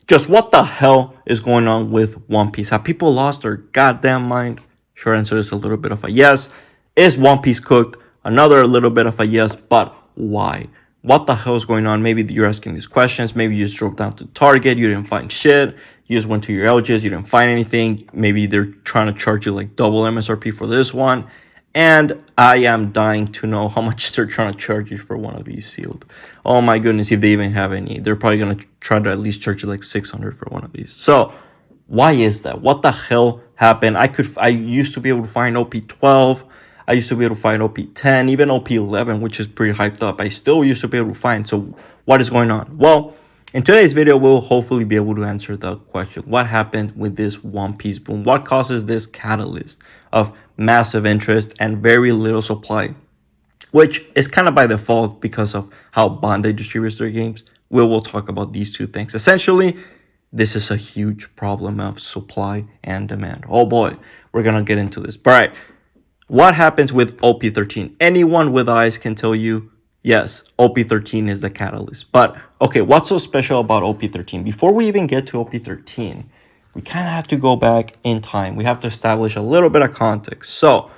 Just what the hell is going on with One Piece? Have people lost their goddamn mind? Short answer is a little bit of a yes. Is One Piece cooked? Another little bit of a yes, but why? What the hell is going on? Maybe you're asking these questions. Maybe you just drove down to Target, you didn't find shit. You just went to your LGs, you didn't find anything. Maybe they're trying to charge you like double MSRP for this one. And I am dying to know how much they're trying to charge you for one of these sealed. Oh my goodness, if they even have any. They're probably going to try to at least charge you like 600 for one of these. So why is that? What the hell happened? I used to be able to find OP12. I used to be able to find OP10, even OP11, which is pretty hyped up. I still used to be able to find. So what is going on? Well, in today's video, we'll hopefully be able to answer the question. What happened with this One Piece boom? What causes this catalyst of massive interest and very little supply? Which is kind of by default because of how Bandai distributes their games. We will talk about these two things. Essentially, this is a huge problem of supply and demand. Oh boy, we're going to get into this. All right, what happens with OP13? Anyone with eyes can tell you, yes, OP13 is the catalyst. But okay, what's so special about OP13? Before we even get to OP13, we kind of have to go back in time. We have to establish a little bit of context. So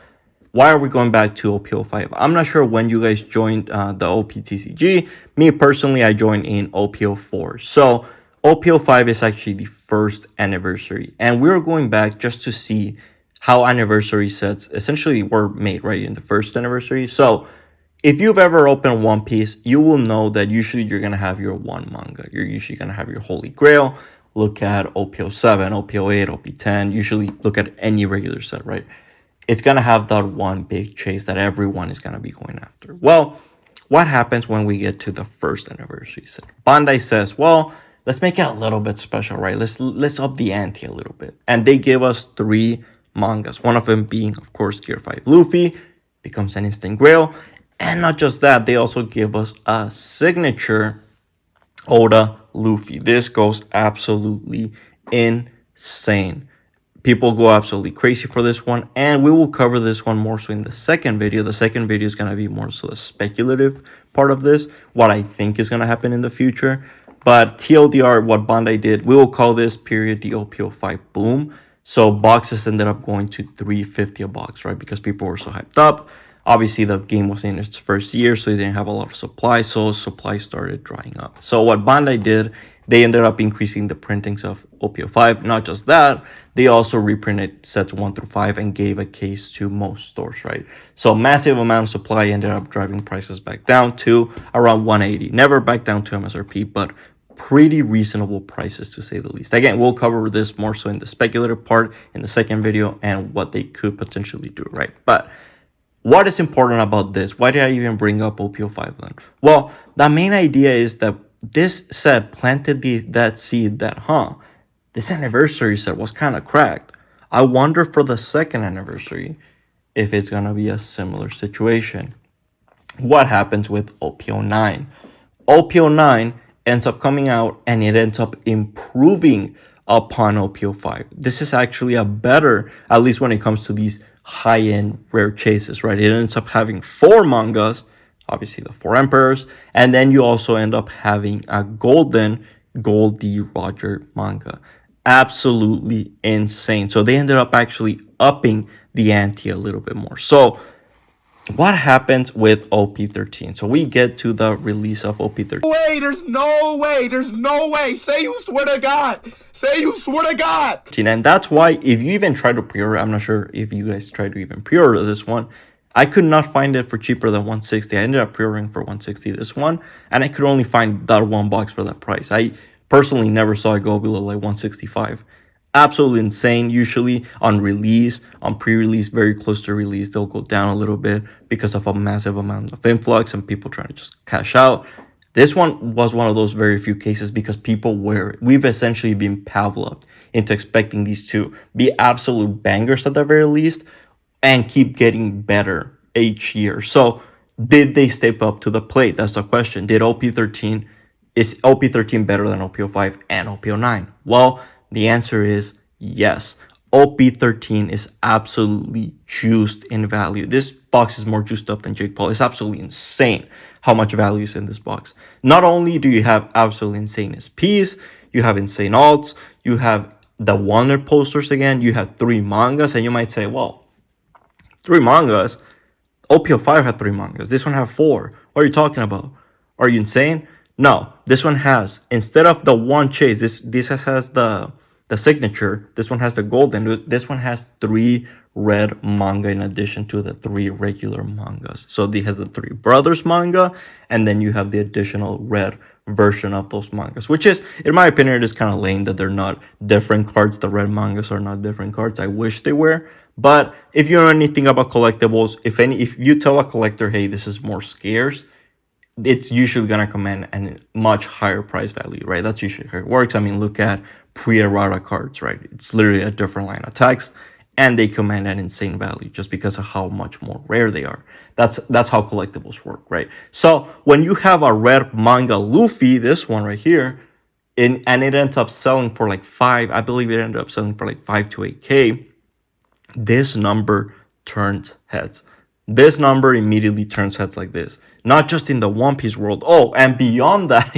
why are we going back to OP05? I'm not sure when you guys joined the OPTCG. Me personally, I joined in OP04. So OP05 is actually the first anniversary. And we're going back just to see how anniversary sets essentially were made, right, in the first anniversary. So if you've ever opened One Piece, you will know that usually you're going to have your one manga. You're usually going to have your Holy Grail. Look at OP07, OP08, OP10. Usually look at any regular set, right? It's going to have that one big chase that everyone is going to be going after. Well, what happens when we get to the first anniversary set? Bandai says, well, let's make it a little bit special, right? Let's up the ante a little bit. And they give us 3 mangas. One of them being, of course, Gear 5 Luffy, becomes an instant grail. And not just that, they also give us a signature Oda Luffy. This goes absolutely insane. People go absolutely crazy for this one, and we will cover this one more so in the second video. The second video is going to be more so the speculative part of this, what I think is going to happen in the future. But TLDR, what Bandai did, we will call this period the OP05 boom. So boxes ended up going to $350 a box, right? Because people were so hyped up. Obviously, the game was in its first year, so they didn't have a lot of supply, so supply started drying up. So what Bandai did, they ended up increasing the printings of OP05. Not just that, they also reprinted sets 1 through 5 and gave a case to most stores, right? So massive amount of supply ended up driving prices back down to around 180. Never back down to MSRP, but pretty reasonable prices to say the least. Again, we'll cover this more so in the speculative part in the second video and what they could potentially do, right? But what is important about this? Why did I even bring up OP05 then? Well, the main idea is that this set planted that seed that, this anniversary set was kind of cracked. I wonder for the second anniversary if it's going to be a similar situation. What happens with OP09? OP09 ends up coming out and it ends up improving upon OP05. This is actually a better, at least when it comes to these high-end rare chases, right? It ends up having 4 mangas, obviously the 4 emperors, and then you also end up having a golden Goldie Roger manga. Absolutely insane. So they ended up actually upping the ante a little bit more. So what happens with OP13? So we get to the release of OP13. Wait, there's no way. Say you swear to God. Say you swear to God. And that's why if you even try to pre-order, I'm not sure if you guys try to even pre-order this one, I could not find it for cheaper than 160. I ended up pre-ordering for 160 this one, and I could only find that one box for that price. I personally never saw it go below like 165. Absolutely insane. Usually on release, on pre-release, very close to release, they'll go down a little bit because of a massive amount of influx and people trying to just cash out. This one was one of those very few cases because people we've essentially been Pavloved into expecting these to be absolute bangers at the very least and keep getting better each year. So did they step up to the plate? That's the question. Is OP13 better than OP05 and OP09? Well, the answer is yes. OP13 is absolutely juiced in value. This box is more juiced up than Jake Paul. It's absolutely insane how much value is in this box. Not only do you have absolutely insane SPs, you have insane alts, you have the Wanted posters again, you have 3 mangas, and you might say, well, 3 mangas? OPO5 had 3 mangas. This one had 4. What are you talking about? Are you insane? No, this one has, instead of the one chase, this has the signature. This one has the golden. This one has 3 red manga in addition to the 3 regular mangas. So it has the 3 brothers manga, and then you have the additional red version of those mangas, which is, in my opinion, it is kind of lame that they're not different cards. The red mangas are not different cards. I wish they were. But if you know anything about collectibles, if you tell a collector, hey, this is more scarce, it's usually gonna command a much higher price value, right? That's usually how it works. I mean, look at pre-errata cards, right? It's literally a different line of text, and they command an insane value just because of how much more rare they are. That's how collectibles work, right? So when you have a red manga Luffy, this one right here, and it ends up selling for like 5, I believe it ended up selling for like 5 to 8K, this number turns heads. This number immediately turns heads like this. Not just in the One Piece world. Oh, and beyond that,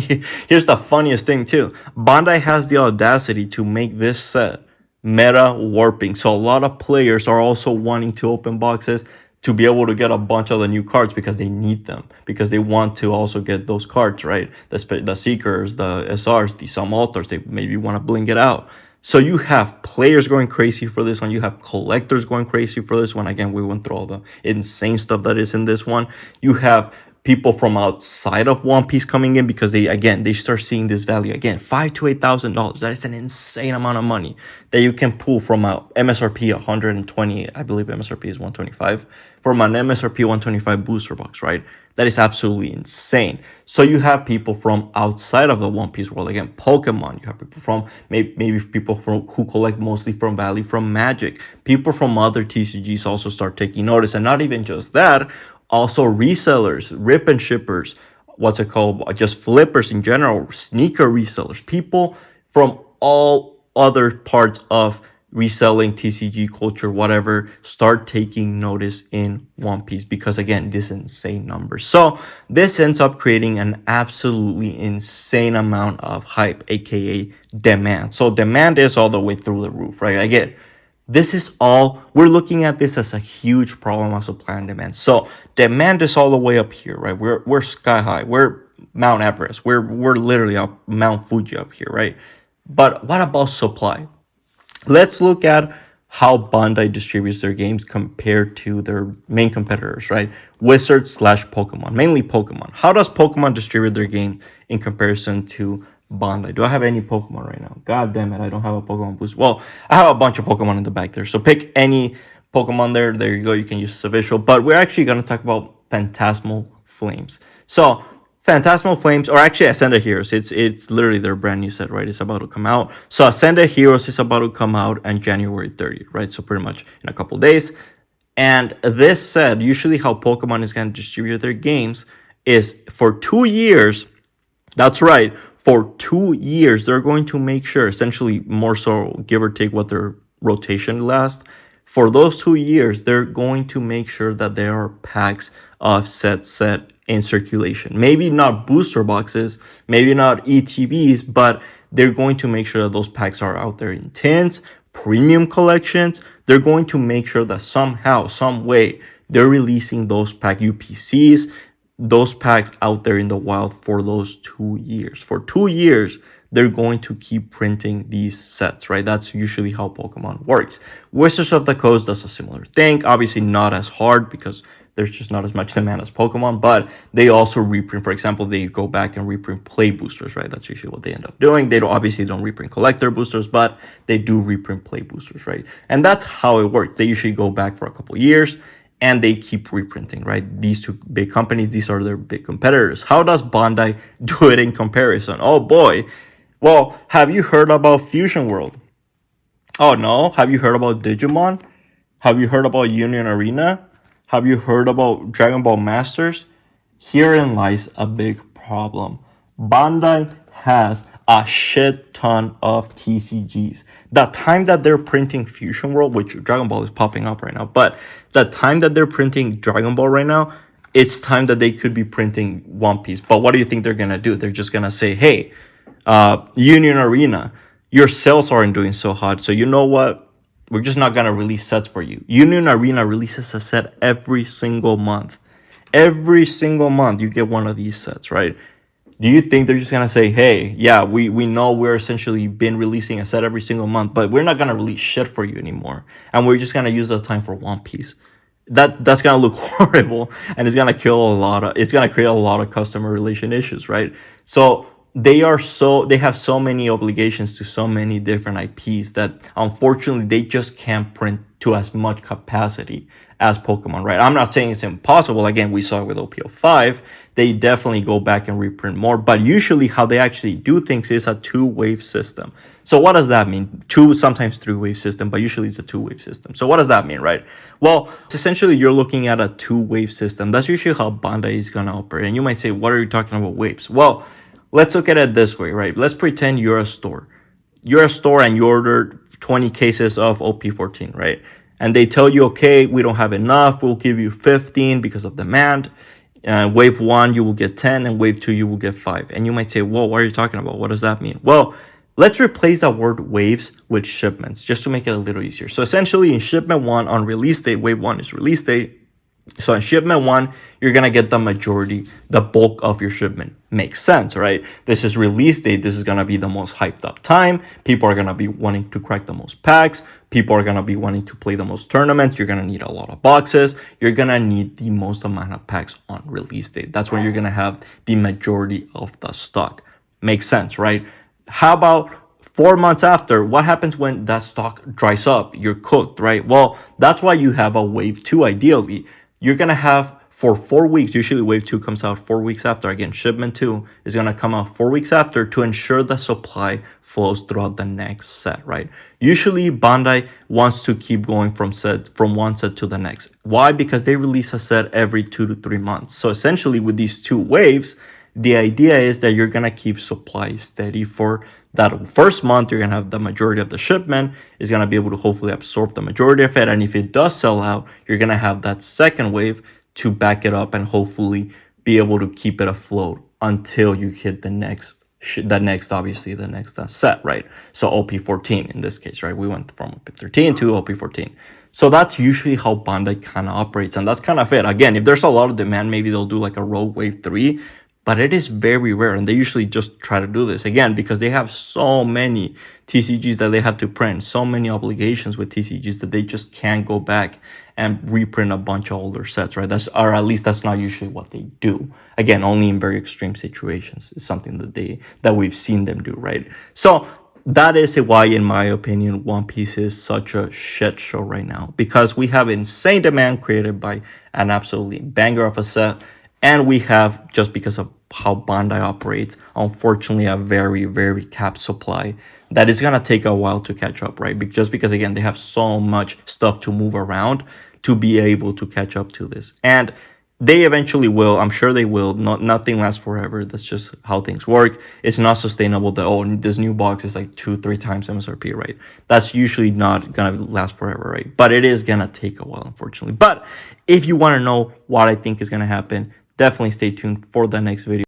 here's the funniest thing too. Bandai has the audacity to make this set meta warping. So a lot of players are also wanting to open boxes to be able to get a bunch of the new cards because they need them. Because they want to also get those cards, right? The Seekers, the SRs, the Some Altars, they maybe want to bling it out. So you have players going crazy for this one. You have collectors going crazy for this one. Again, we went through all the insane stuff that is in this one. You have people from outside of One Piece coming in because they start seeing this value again. $5,000 to $8,000. That is an insane amount of money that you can pull from a MSRP 120. I believe MSRP is 125 from an MSRP 125 booster box, right? That is absolutely insane. So you have people from outside of the One Piece world. Again, Pokemon. You have people from maybe people who collect mostly from Valley, from Magic. People from other TCGs also start taking notice, and not even just that. Also resellers, rip and shippers. What's it called? Just flippers in general. Sneaker resellers. People from all other parts of reselling, TCG culture, whatever, start taking notice in One Piece because, again, this insane number. So this ends up creating an absolutely insane amount of hype, aka demand. So demand is all the way through the roof, right? Again, this is all, we're looking at this as a huge problem of supply and demand. So demand is all the way up here, right? We're sky high. We're Mount Everest. We're literally up Mount Fuji up here, right? But what about supply? Let's look at how Bandai distributes their games compared to their main competitors, right? Wizards / Pokemon, mainly Pokemon. How does Pokemon distribute their game in comparison to Bandai? Do I have any Pokemon right now? God damn it, I don't have a Pokemon boost. Well, I have a bunch of Pokemon in the back there. So pick any Pokemon there. There you go. You can use this as a visual. But we're actually going to talk about Phantasmal Flames. So Phantasmal Flames, or actually Ascended Heroes, it's literally their brand new set, right? It's about to come out. So Ascended Heroes is about to come out on January 30th, right? So pretty much in a couple days. And this set, usually how Pokemon is going to distribute their games is for 2 years. That's right. For 2 years, they're going to make sure, essentially more so give or take what their rotation lasts. For those 2 years, they're going to make sure that there are packs of set in circulation. Maybe not booster boxes, maybe not ETBs, but they're going to make sure that those packs are out there in tins, premium collections. They're going to make sure that somehow, some way, they're releasing those pack UPCs, those packs out there in the wild for those 2 years. For 2 years, they're going to keep printing these sets, right? That's usually how Pokemon works. Wizards of the Coast does a similar thing. Obviously not as hard because there's just not as much demand as Pokemon, but they also reprint. For example, they go back and reprint play boosters, right? That's usually what they end up doing. They don't reprint collector boosters, but they do reprint play boosters, right? And that's how it works. They usually go back for a couple years and they keep reprinting, right? These two big companies, these are their big competitors. How does Bandai do it in comparison? Oh boy. Well, have you heard about Fusion World? Oh no. Have you heard about Digimon? Have you heard about Union Arena? Have you heard about Dragon Ball Masters? Herein lies a big problem. Bandai has a shit ton of TCGs. The time that they're printing Fusion World, which Dragon Ball is popping up right now, but the time that they're printing Dragon Ball right now, it's time that they could be printing One Piece. But what do you think they're going to do? They're just going to say, hey, Union Arena, your sales aren't doing so hot. So you know what? We're just not gonna release sets for you. Union Arena releases a set every single month. Every single month you get one of these sets, right? Do you think they're just gonna say, hey, yeah, we know we're essentially been releasing a set every single month, but we're not gonna release shit for you anymore, and we're just gonna use that time for One Piece? That's gonna look horrible, and it's gonna create a lot of customer relation issues, right? So they have so many obligations to so many different IPs that unfortunately they just can't print to as much capacity as Pokemon, right? I'm not saying it's impossible. Again, we saw it with OPO5. They definitely go back and reprint more, but usually how they actually do things is a two-wave system. So what does that mean? Two, sometimes three-wave system, but usually it's a two-wave system. So what does that mean, right? Well, essentially you're looking at a two-wave system. That's usually how Bandai is gonna operate. And you might say, what are you talking about waves? Well, let's look at it this way, right? Let's pretend you're a store. You're a store and you ordered 20 cases of OP14, right? And they tell you, okay, we don't have enough. We'll give you 15 because of demand. Wave 1, you will get 10, and wave 2, you will get 5. And you might say, whoa, what are you talking about? What does that mean? Well, let's replace that word waves with shipments just to make it a little easier. So essentially in shipment 1 on release date, wave 1 is release date. So in shipment 1, you're going to get the majority, the bulk of your shipment. Makes sense, right? This is release date. This is going to be the most hyped up time. People are going to be wanting to crack the most packs. People are going to be wanting to play the most tournaments. You're going to need a lot of boxes. You're going to need the most amount of packs on release date. That's when you're going to have the majority of the stock. Makes sense, right? How about 4 months after? What happens when that stock dries up? You're cooked, right? Well, that's why you have a wave 2 ideally. You're going to have for 4 weeks, usually wave 2 comes out 4 weeks after. Again, shipment 2 is going to come out 4 weeks after to ensure the supply flows throughout the next set, right? Usually Bandai wants to keep going from one set to the next. Why? Because they release a set every 2 to 3 months. So essentially with these 2 waves, the idea is that you're going to keep supply steady for that first month. You're going to have the majority of the shipment is going to be able to hopefully absorb the majority of it. And if it does sell out, you're going to have that second wave to back it up and hopefully be able to keep it afloat until you hit the next set, right? So OP14 in this case, right? We went from OP13 to OP14. So that's usually how Bandai kind of operates. And that's kind of it. Again, if there's a lot of demand, maybe they'll do like a rogue wave 3. But it is very rare, and they usually just try to do this, again, because they have so many TCGs that they have to print, so many obligations with TCGs that they just can't go back and reprint a bunch of older sets, right? Or at least that's not usually what they do. Again, only in very extreme situations is something that we've seen them do, right? So that is why, in my opinion, One Piece is such a shit show right now, because we have insane demand created by an absolutely banger of a set. And we have, just because of how Bandai operates, unfortunately, a very, very capped supply that is going to take a while to catch up, right? Just because, again, they have so much stuff to move around to be able to catch up to this. And they eventually will. I'm sure they will. Nothing lasts forever. That's just how things work. It's not sustainable that, oh, this new box is like 2-3 times MSRP, right? That's usually not going to last forever, right? But it is going to take a while, unfortunately. But if you want to know what I think is going to happen, definitely stay tuned for the next video.